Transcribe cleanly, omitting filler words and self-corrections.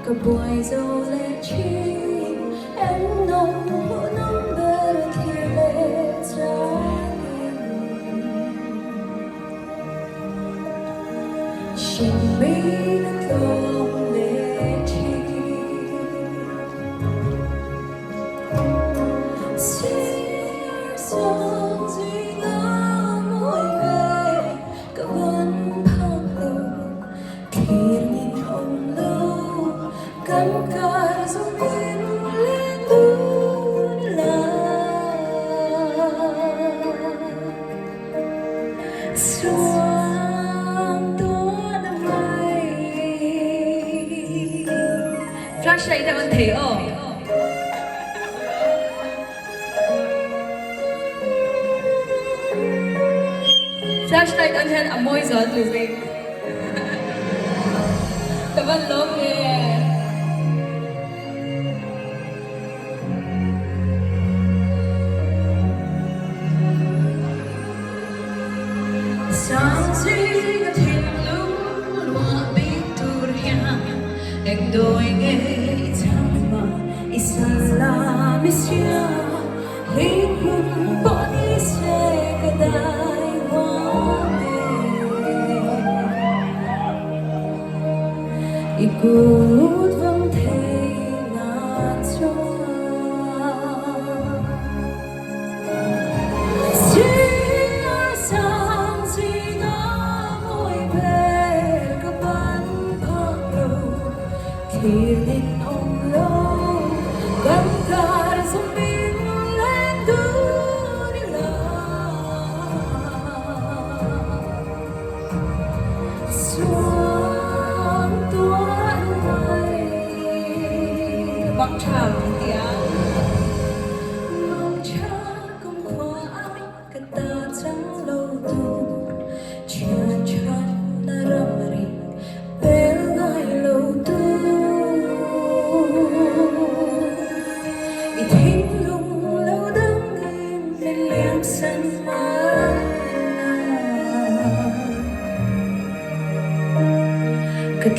Cái buổi dâu lệ chim em nồng hữu nồng bờ thì lệ trái xin mi nước lòng lệ chim xin sông gì ngỡ mỗi ngày cả vẫn thầm lặng khi nhìn ông lâu cánh cài dòng biển lên tuôn xuống toa năm mai flashlight naman tayo flashlight anhan amoy gió tubig taban loob Sáng dĩ thiên lũ lúa biết tur hiang Anh đôi nghe chẳng mà Islam isya Hít hụt bỏ đi sẽ cái đai hoa Ikut vang thế ngã cho Hiling ông lâu gắn cả dòng biển lên dunia xuống tuan này bắc tràng tiếng mong cha không khóa cả ta chẳng lâu tu chưa chân na ramari bel ngai lâu tu sân mơ cái